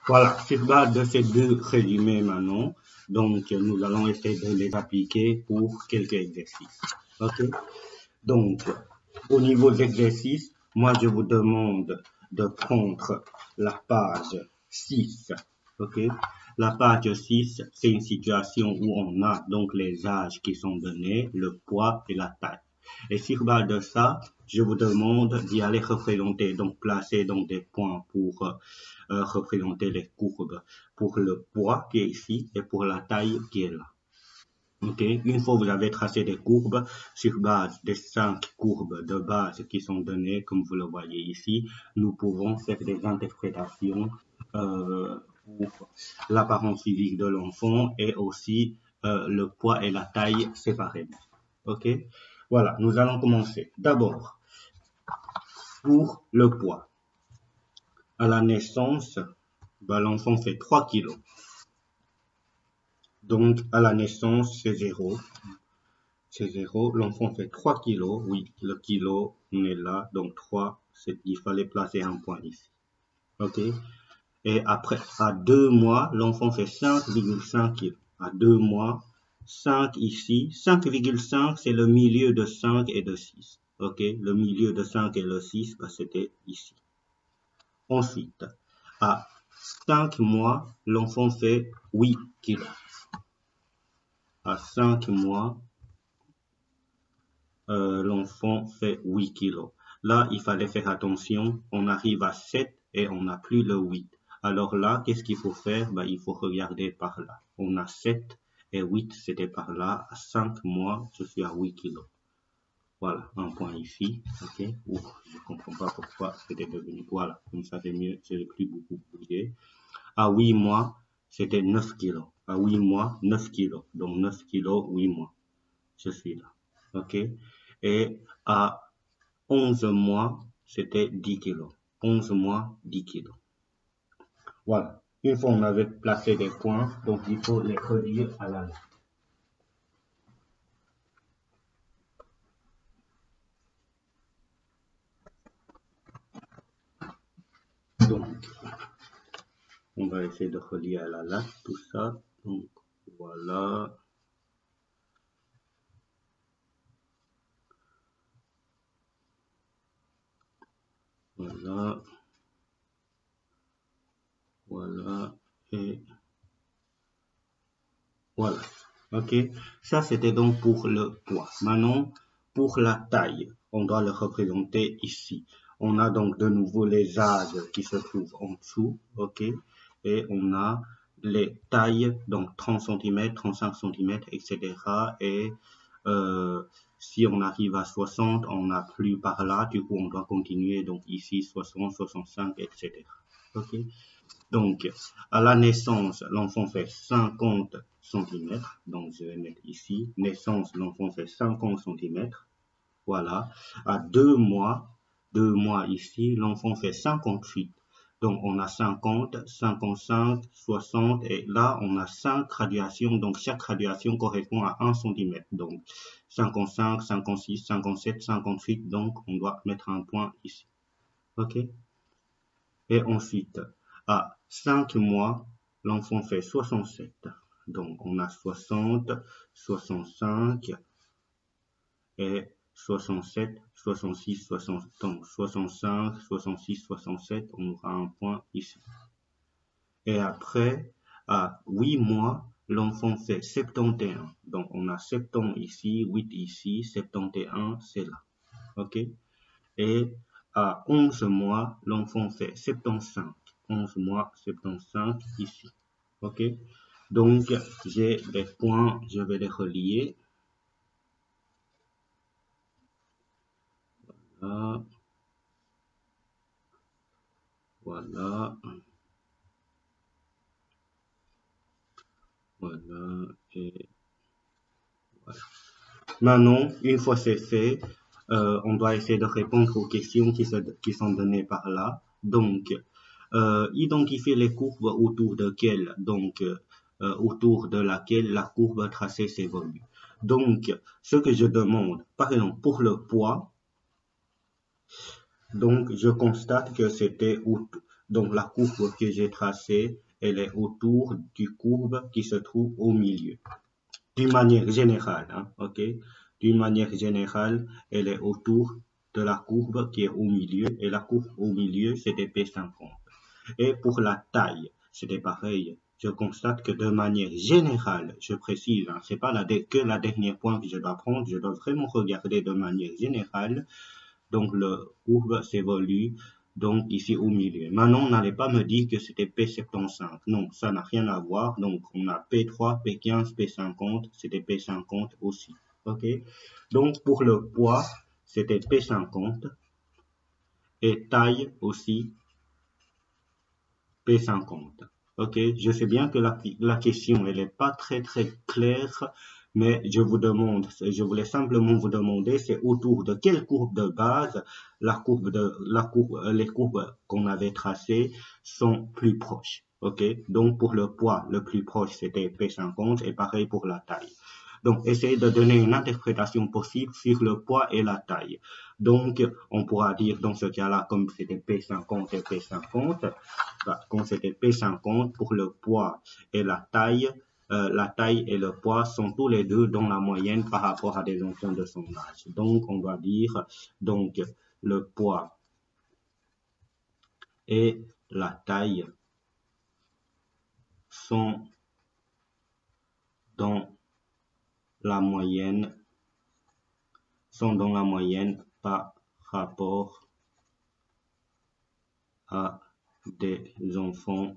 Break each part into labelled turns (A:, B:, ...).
A: Voilà, sur base de ces deux résumés maintenant, donc nous allons essayer de les appliquer pour quelques exercices. Ok? Donc, au niveau des exercices, moi je vous demande de prendre la page 6. Ok? La page 6, c'est une situation où on a donc les âges qui sont donnés, le poids et la taille. Et sur base de ça, je vous demande d'y aller représenter, donc placer donc des points pour représenter les courbes pour le poids qui est ici et pour la taille qui est là. Ok, une fois que vous avez tracé des courbes sur base des 5 courbes de base qui sont données, comme vous le voyez ici, nous pouvons faire des interprétations pour l'apparence physique de l'enfant et aussi le poids et la taille séparément. Ok, voilà, nous allons commencer. D'abord, pour le poids. À la naissance, l'enfant fait 3 kilos. Donc, à la naissance, c'est 0. C'est 0. L'enfant fait 3 kilos. Oui, le kilo, on est là. Donc, 3, il fallait placer un point ici. OK? Et après, à 2 mois, l'enfant fait 5,5 kilos. À 2 mois, 5 ici. 5,5, c'est le milieu de 5 et de 6. OK? Le milieu de 5 et le 6, c'était ici. Ensuite, à 5 mois, l'enfant fait 8 kilos. À 5 mois, l'enfant fait 8 kilos. Là, il fallait faire attention. On arrive à 7 et on n'a plus le 8. Alors là, qu'est-ce qu'il faut faire? Il faut regarder par là. On a 7 et 8, c'était par là. À 5 mois, je suis à 8 kilos. Voilà, un point ici. OK? Ouf, je ne comprends pas pourquoi c'était devenu. Voilà, comme ça c'est mieux. Je n'ai plus beaucoup bougé. À 8 mois, c'était 9 kilos. À 8 mois, 9 kilos. Donc 9 kilos, 8 mois. Je suis là. OK? Et à 11 mois, c'était 10 kilos. 11 mois, 10 kilos. Voilà. Une fois on avait placé des points, donc il faut les relier à la lettre. Donc, on va essayer de relier à la lettre tout ça. Donc, voilà. Voilà. Voilà. Et voilà. OK? Ça, c'était donc pour le poids. Maintenant, pour la taille, on doit le représenter ici. On a donc de nouveau les âges qui se trouvent en dessous. OK? Et on a les tailles, donc 30 cm, 35 cm, etc. Et si on arrive à 60, on n'a plus par là. Du coup, on doit continuer. Donc ici, 60, 65, etc. OK? Donc, à la naissance, l'enfant fait 50 cm. Donc, je vais mettre ici. Naissance, l'enfant fait 50 cm. Voilà. À 2 mois ici, l'enfant fait 58. Donc, on a 50, 55, 60. Et là, on a 5 graduations. Donc, chaque graduation correspond à 1 cm. Donc, 55, 56, 57, 58. Donc, on doit mettre un point ici. OK? Et ensuite, à 5 mois, l'enfant fait 67. Donc, on a 60, 65 et 67, 66, 60, donc 65, 66, 67, on aura un point ici. Et après, à 8 mois, l'enfant fait 71. Donc, on a 70 ici, 8 ici, 71, c'est là. OK? Et à 11 mois, l'enfant fait 75. 11 mois, 75 ici. OK? Donc, j'ai des points, je vais les relier. Voilà. Voilà. Voilà. Et voilà. Maintenant, une fois c'est fait, on doit essayer de répondre aux questions qui sont données par là. Donc, identifier les courbes autour de laquelle la courbe tracée s'évolue. Donc, ce que je demande, par exemple, pour le poids, donc je constate que c'était donc la courbe que j'ai tracée, elle est autour du courbe qui se trouve au milieu. D'une manière générale, hein, ok? D'une manière générale, elle est autour de la courbe qui est au milieu, et la courbe au milieu, c'était P50. Et pour la taille, c'était pareil. Je constate que de manière générale, je précise, hein, c'est pas que la dernière point que je dois prendre, je dois vraiment regarder de manière générale. Donc, le courbe s'évolue donc ici au milieu. Maintenant, on n'allait pas me dire que c'était P75. Non, ça n'a rien à voir. Donc, on a P3, P15, P50. C'était P50 aussi. OK? Donc, pour le poids, c'était P50. Et taille aussi, P50. OK? Je sais bien que la question, elle n'est pas très claire, mais je voulais simplement vous demander, c'est autour de quelle courbe de base les courbes qu'on avait tracées sont plus proches. OK? Donc, pour le poids, le plus proche, c'était P50 et pareil pour la taille. Donc, essayez de donner une interprétation possible sur le poids et la taille. Donc, on pourra dire dans ce cas-là, comme c'était P50 et P50, bah, quand c'était P50, pour le poids et la taille et le poids sont tous les deux dans la moyenne par rapport à des enfants de son âge. Donc, on doit dire, donc, le poids et la taille sont dans la moyenne par rapport à des enfants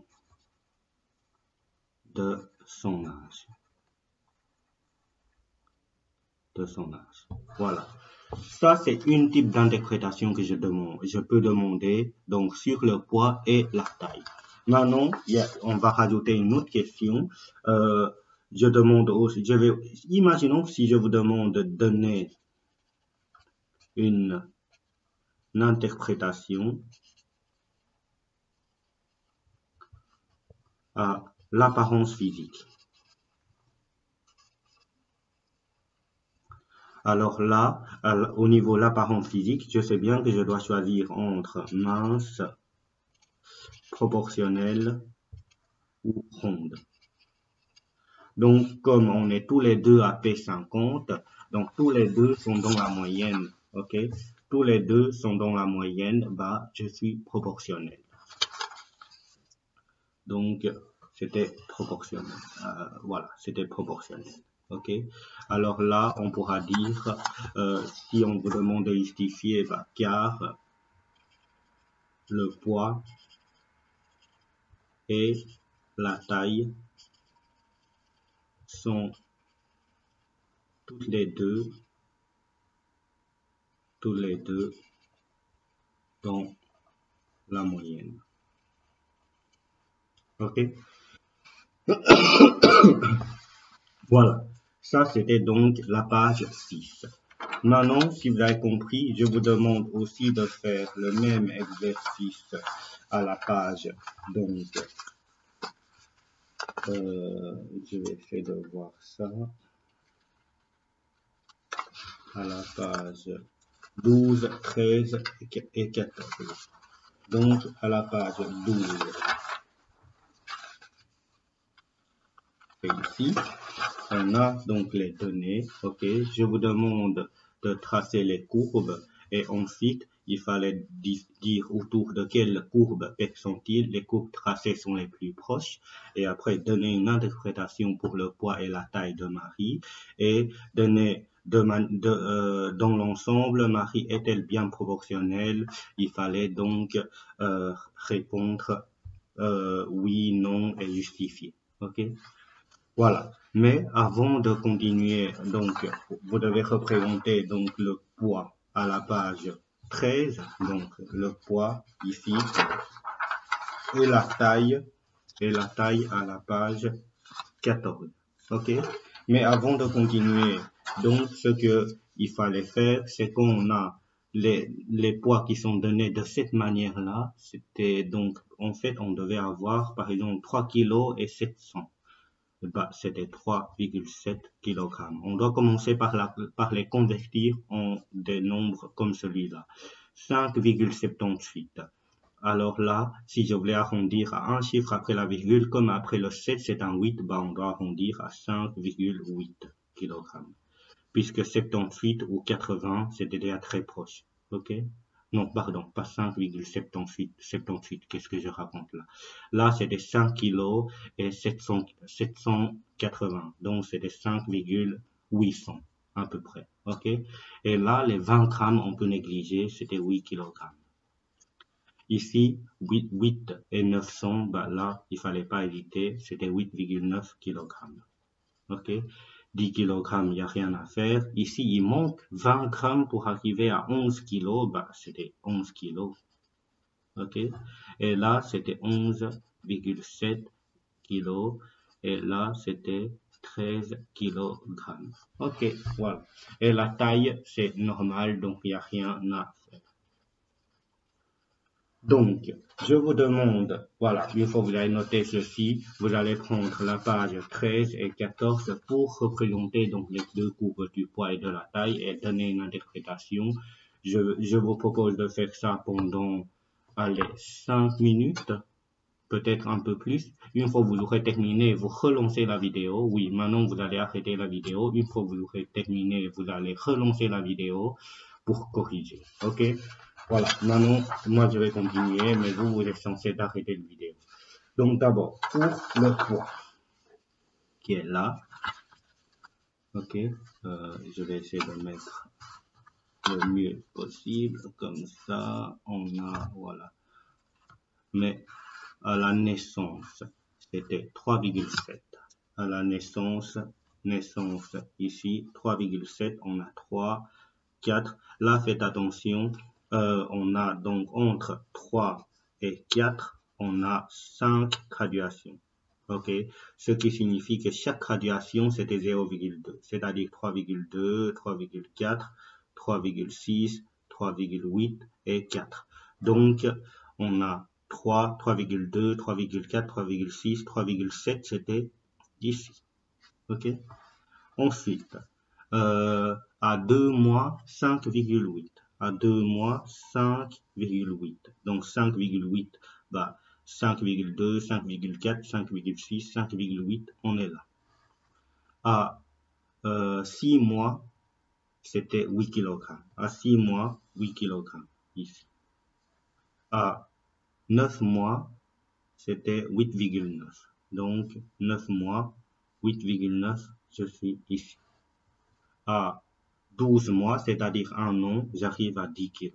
A: de son âge. Voilà. Ça, c'est une type d'interprétation que je peux demander, donc, sur le poids et la taille. Maintenant, on va rajouter une autre question. Je demande aussi, imaginons si je vous demande de donner une interprétation à l'apparence physique. Alors là, au niveau de l'apparence physique, je sais bien que je dois choisir entre mince, proportionnelle ou ronde. Donc, comme on est tous les deux à P50, donc tous les deux sont dans la moyenne, ok? Tous les deux sont dans la moyenne, bah, je suis proportionnel. Donc, c'était proportionnel. Voilà, c'était proportionnel. Ok. Alors là, on pourra dire, si on vous demande de justifier, bah, car le poids et la taille sont tous les deux dans la moyenne. Ok. Voilà. Ça, c'était donc la page 6. Maintenant, si vous avez compris, je vous demande aussi de faire le même exercice à la page. Donc, je vais essayer de voir ça. À la page 12, 13 et 14. Donc, à la page 12, et ici, on a donc les données. Ok, je vous demande de tracer les courbes et ensuite, il fallait dire autour de quelle courbe sont-ils. Les courbes tracées sont les plus proches. Et après, donner une interprétation pour le poids et la taille de Marie. Et donner dans l'ensemble, Marie est-elle bien proportionnelle? Il fallait donc répondre oui, non et justifier. Ok? Voilà. Mais avant de continuer, donc, vous devez représenter donc le poids à la page 13, donc le poids ici, et la taille à la page 14. Ok? Mais avant de continuer, donc, ce que il fallait faire, c'est qu'on a les poids qui sont donnés de cette manière-là. C'était donc, en fait, on devait avoir, par exemple, 3 kg et 700. Bah, c'était 3,7 kg. On doit commencer par les convertir en des nombres comme celui-là. 5,78. Alors là, si je voulais arrondir à un chiffre après la virgule, comme après le 7, c'est un 8, bah, on doit arrondir à 5,8 kg. Puisque 78 ou 80, c'était déjà très proche. OK? Non, pardon, pas 5,78, qu'est-ce que je raconte là? Là, c'était 5 kg et 780. Donc, c'était 5,800 à peu près. OK? Et là, les 20 grammes, on peut négliger, c'était 8 kg. Ici, 8 et 900, bah là, il fallait pas hésiter, c'était 8,9 kg. OK? 10 kg, il n'y a rien à faire. Ici, il manque 20 grammes pour arriver à 11 kg, bah, c'était 11 kg. OK? Et là, c'était 11,7 kg. Et là, c'était 13 kg. OK, voilà. Et la taille, c'est normal, donc il n'y a rien à faire. Donc, je vous demande, voilà, une fois que vous avez noté ceci, vous allez prendre la page 13 et 14 pour représenter donc les deux courbes du poids et de la taille et donner une interprétation. Je vous propose de faire ça pendant, allez, 5 minutes, peut-être un peu plus. Une fois que vous aurez terminé, vous relancez la vidéo. Oui, maintenant vous allez arrêter la vidéo. Une fois que vous aurez terminé, vous allez relancer la vidéo pour corriger. OK? Voilà, maintenant, moi je vais continuer, mais vous êtes censé d'arrêter la vidéo. Donc d'abord, pour le poids, qui est là, ok, je vais essayer de mettre le mieux possible, comme ça, on a, voilà. Mais à la naissance, c'était 3,7. À la naissance ici, 3,7, on a 3, 4. Là, faites attention, on a donc entre 3 et 4, on a 5 graduations. OK? Ce qui signifie que chaque graduation, c'était 0,2, c'est-à-dire 3,2, 3,4, 3,6, 3,8 et 4. Donc, on a 3, 3,2, 3,4, 3,6, 3,7, c'était ici. OK? Ensuite, à 2 mois, 5,8. À 2 mois, 5,8. Donc 5,8, bah, 5,2, 5,4, 5,6, 5,8, on est là. À 6 mois, c'était 8 kg. À 6 mois, 8 kg ici. À 9 mois, c'était 8,9. Donc 9 mois, 8,9, je suis ici. À 12 mois, c'est-à-dire un an, j'arrive à 10 kg.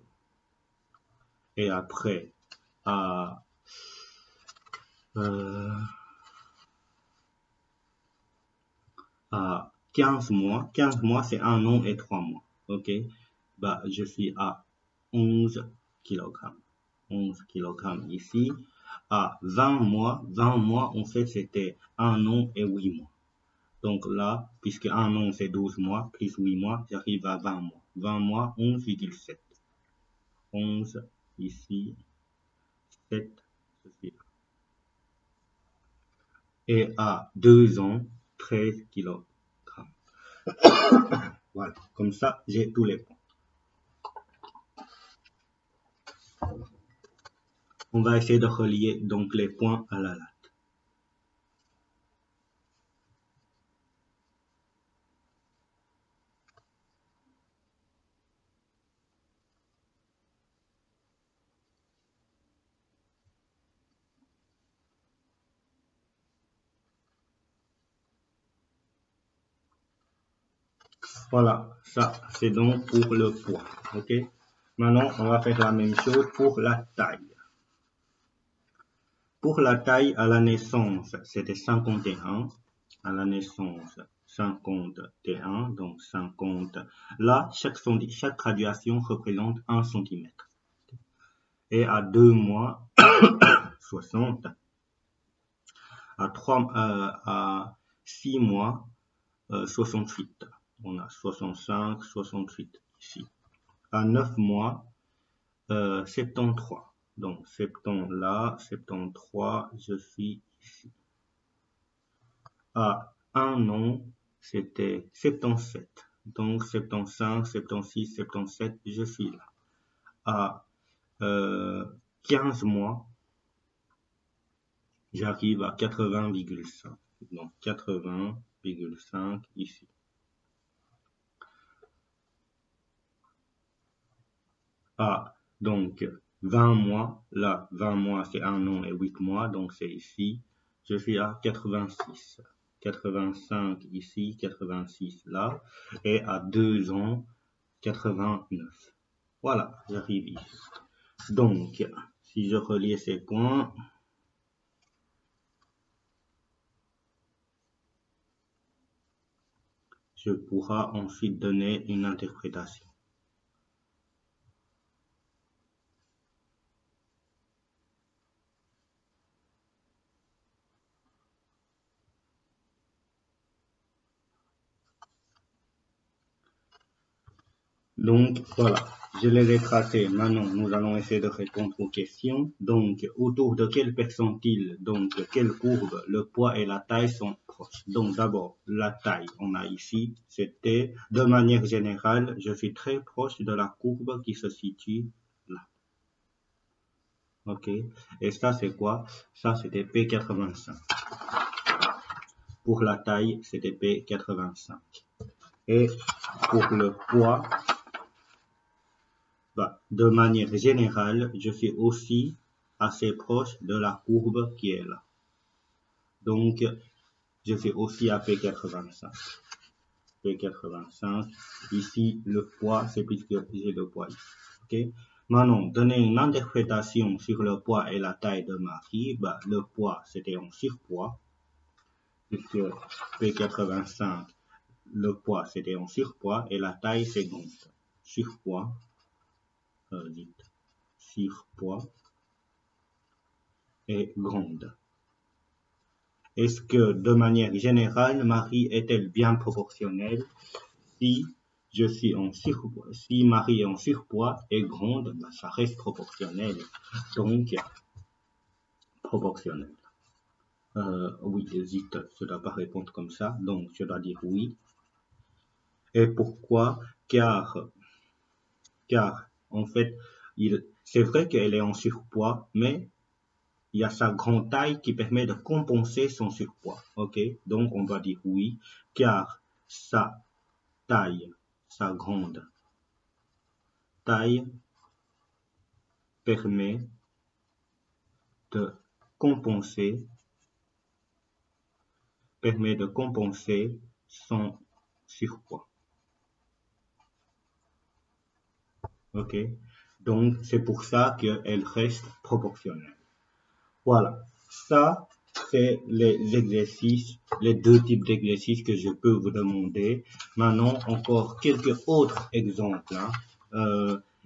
A: Et après, à 15 mois, c'est un an et 3 mois. OK? Bah, je suis à 11 kg. 11 kg ici. À 20 mois, en fait, c'était un an et 8 mois. Donc là, puisque un an, c'est 12 mois, plus 8 mois, j'arrive à 20 mois. 20 mois, 11,7. 11 ici, 7, ceci. Et à 2 ans, 13 kg. Voilà, comme ça, j'ai tous les points. On va essayer de relier donc les points à la latte. Voilà, ça c'est donc pour le poids. OK? Maintenant, on va faire la même chose pour la taille. Pour la taille à la naissance, c'était 51. À la naissance, 51, donc 50. Là, chaque graduation représente 1 cm. Et à 2 mois, 60. À 6 mois, 68. On a 65, 68 ici. À 9 mois, 73. Donc 70 là, 73, je suis ici. À 1 an, c'était 77. Donc 75, 76, 77, je suis là. À 15 mois, j'arrive à 80,5. Donc 80,5 ici. Ah, donc 20 mois, là 20 mois c'est 1 an et 8 mois, donc c'est ici. Je suis à 86. 85 ici, 86 là, et à 2 ans, 89. Voilà, j'arrive ici. Donc, si je relie ces points, je pourrai ensuite donner une interprétation. Donc, voilà, je les ai tracés. Maintenant, nous allons essayer de répondre aux questions. Donc, autour de quel percentile, donc de quelle courbe, le poids et la taille sont proches. Donc, d'abord, la taille, on a ici, c'était, de manière générale, je suis très proche de la courbe qui se situe là. Ok, et ça, c'est quoi? Ça, c'était P85. Pour la taille, c'était P85. Et pour le poids, de manière générale, je suis aussi assez proche de la courbe qui est là. Donc, je suis aussi à P85. P85. Ici, le poids, c'est puisque j'ai le poids ici. Ok? Maintenant, donner une interprétation sur le poids et la taille de Marie, le poids, c'était en surpoids. Puisque P85, le poids, c'était en surpoids et la taille, c'est donc surpoids. Surpoids et grande. Est-ce que, de manière générale, Marie est-elle bien proportionnelle? Si je suis en surpoids, si Marie est en surpoids et grande, ça reste proportionnel. Donc, proportionnel. Oui, hésite, je ne dois pas répondre comme ça, donc je dois dire oui. Et pourquoi? Car en fait, c'est vrai qu'elle est en surpoids, mais il y a sa grande taille qui permet de compenser son surpoids. Ok, donc on va dire oui, car sa taille, sa grande taille permet de compenser son surpoids. Ok, donc c'est pour ça qu'elle reste proportionnelle. Voilà, ça c'est les exercices, les deux types d'exercices que je peux vous demander. Maintenant, encore quelques autres exemples.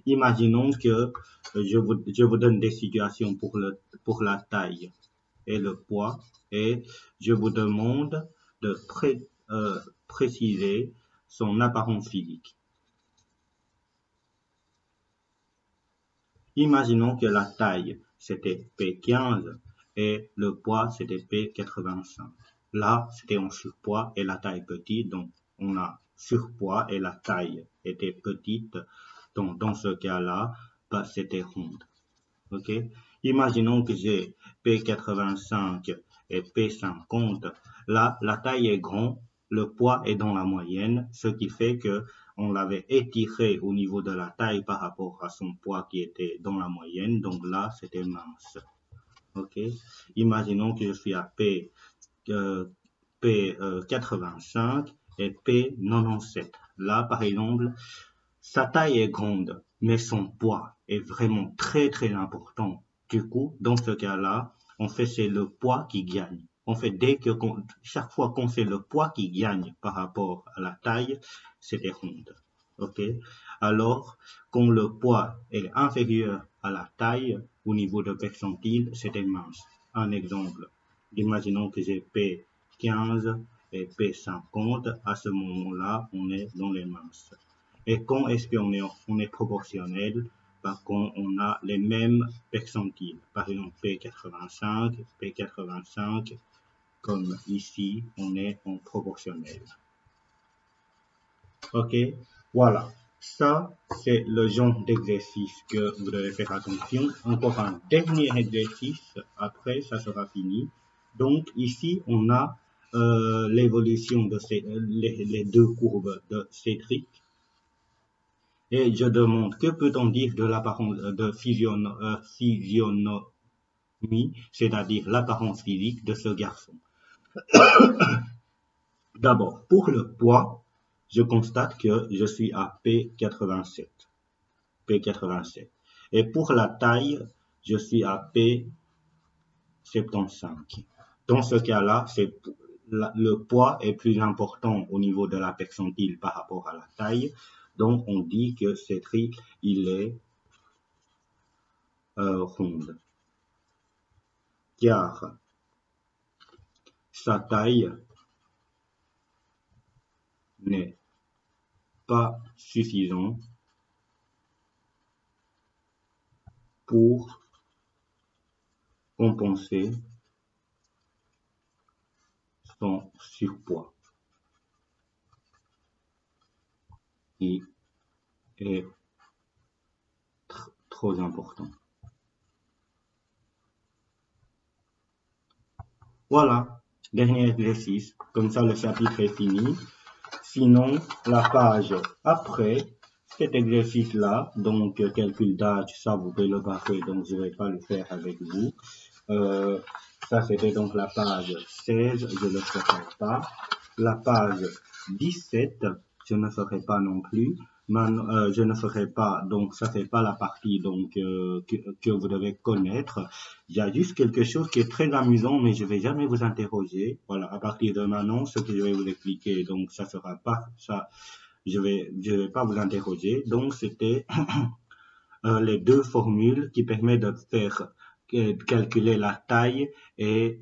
A: Imaginons que je vous donne des situations pour la taille et le poids et je vous demande de préciser son apparence physique. Imaginons que la taille c'était P15 et le poids c'était P85. Là, c'était en surpoids et la taille petite, donc on a surpoids et la taille était petite. Donc dans ce cas-là, c'était ronde. Ok? Imaginons que j'ai P85 et P50. Là, la taille est grande, le poids est dans la moyenne, ce qui fait que on l'avait étiré au niveau de la taille par rapport à son poids qui était dans la moyenne. Donc là, c'était mince. Ok? Imaginons que je suis à P85 et P97. Là, par exemple, sa taille est grande, mais son poids est vraiment très très important. Du coup, dans ce cas-là, en fait, c'est le poids qui gagne. En fait, chaque fois qu'on fait le poids qui gagne par rapport à la taille, c'est des rondes. Ok? Alors, quand le poids est inférieur à la taille au niveau de percentile, c'est des minces. Un exemple. Imaginons que j'ai P15 et P50. À ce moment-là, on est dans les minces. Et quand est-ce qu'on est proportionnel? Quand on a les mêmes percentiles. Par exemple, P85, comme ici, on est en proportionnel. Ok, voilà. Ça, c'est le genre d'exercice que vous devez faire attention. Encore un dernier exercice, après ça sera fini. Donc ici, on a l'évolution de les deux courbes de Cédric. Et je demande, que peut-on dire de l'apparence de physionomie, c'est-à-dire l'apparence physique de ce garçon? D'abord, pour le poids, je constate que je suis à P87. P87. Et pour la taille, je suis à P75. Dans ce cas-là, le poids est plus important au niveau de la percentile par rapport à la taille. Donc, on dit que Cédric, il est ronde. Car sa taille n'est pas suffisante pour compenser son surpoids, qui est trop important. Voilà, dernier exercice. Comme ça, le chapitre est fini. Sinon, la page après cet exercice-là, donc calcul d'âge, ça vous pouvez le passer, donc je ne vais pas le faire avec vous. Ça, c'était donc la page 16, je ne le ferai pas. La page 17, je ne ferai pas non plus. Je ne ferai pas, donc ça c'est pas la partie donc que vous devez connaître. Il y a juste quelque chose qui est très amusant, mais je vais jamais vous interroger. Voilà, à partir de maintenant, ce que je vais vous expliquer, donc ça sera pas ça. Je vais pas vous interroger. Donc c'était les deux formules qui permettent de faire calculer la taille et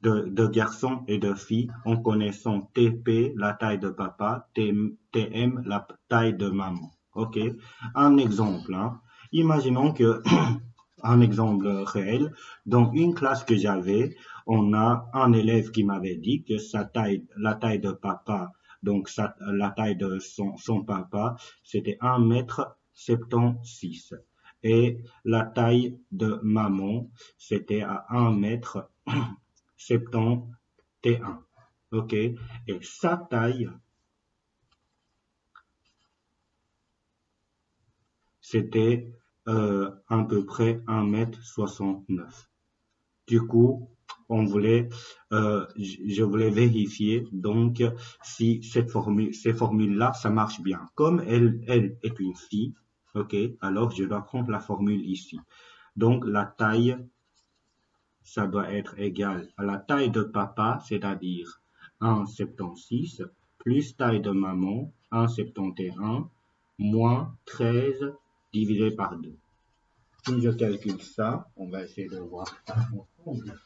A: de garçons et de filles en connaissant TP, la taille de papa, TM, la taille de maman. Ok? Un exemple, hein. Imaginons que, un exemple réel, dans une classe que j'avais, on a un élève qui m'avait dit que la taille de papa, donc la taille de son papa, c'était 1,76 m. Et la taille de maman, c'était à 1,71 m. Ok? Et sa taille, c'était à peu près 1,69 m. Du coup, je voulais vérifier donc si ces formules-là, ça marche bien. Comme elle est une fille, ok, alors je dois prendre la formule ici. Donc la taille, ça doit être égal à la taille de papa, c'est-à-dire 1,76 plus taille de maman, 1,71 moins 13 divisé par 2. Si je calcule ça, on va essayer de voir ça ensemble.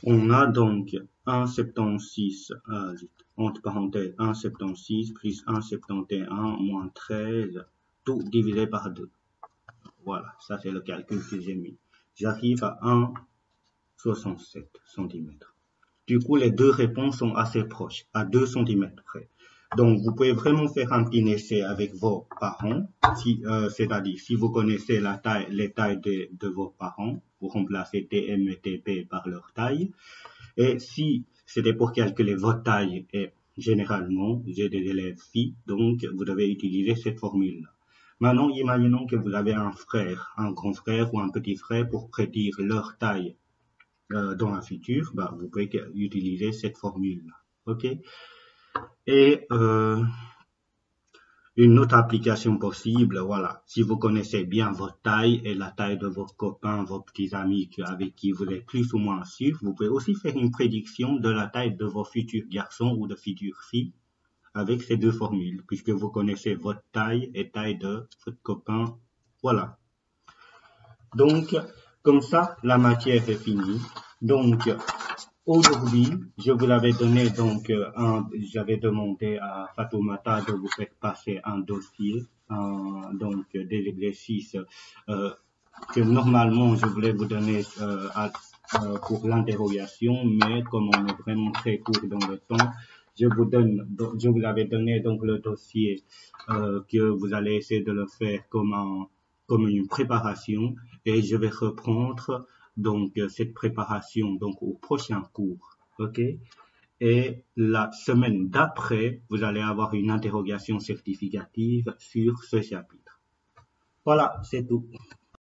A: On a donc 1,76, entre parenthèses, 1,76 plus 1,71 moins 13, tout divisé par 2. Voilà, ça c'est le calcul que j'ai mis. J'arrive à 1,67 cm. Du coup, les deux réponses sont assez proches, à 2 cm près. Donc, vous pouvez vraiment faire un petit essai avec vos parents, c'est-à-dire si vous connaissez les tailles de vos parents, vous remplacez TM et TP par leur taille. Et si c'était pour calculer votre taille, et généralement, j'ai des élèves filles, donc vous devez utiliser cette formule-là. Maintenant, imaginons que vous avez un frère, un grand frère ou un petit frère pour prédire leur taille dans la future, vous pouvez utiliser cette formule-là. Ok? Et une autre application possible, voilà, si vous connaissez bien votre taille et la taille de vos copains, vos petits amis avec qui vous êtes plus ou moins sûr, vous pouvez aussi faire une prédiction de la taille de vos futurs garçons ou de futures filles avec ces deux formules, puisque vous connaissez votre taille et taille de votre copain. Voilà. Donc, comme ça, la matière est finie. Donc, aujourd'hui, je vous l'avais donné, donc, j'avais demandé à Fatoumata de vous faire passer un dossier donc des exercices que normalement je voulais vous donner pour l'interrogation, mais comme on est vraiment très court dans le temps, je vous avais donné donc le dossier que vous allez essayer de le faire comme une préparation, et je vais reprendre donc cette préparation donc au prochain cours, ok? Et la semaine d'après, vous allez avoir une interrogation certificative sur ce chapitre. Voilà, c'est tout.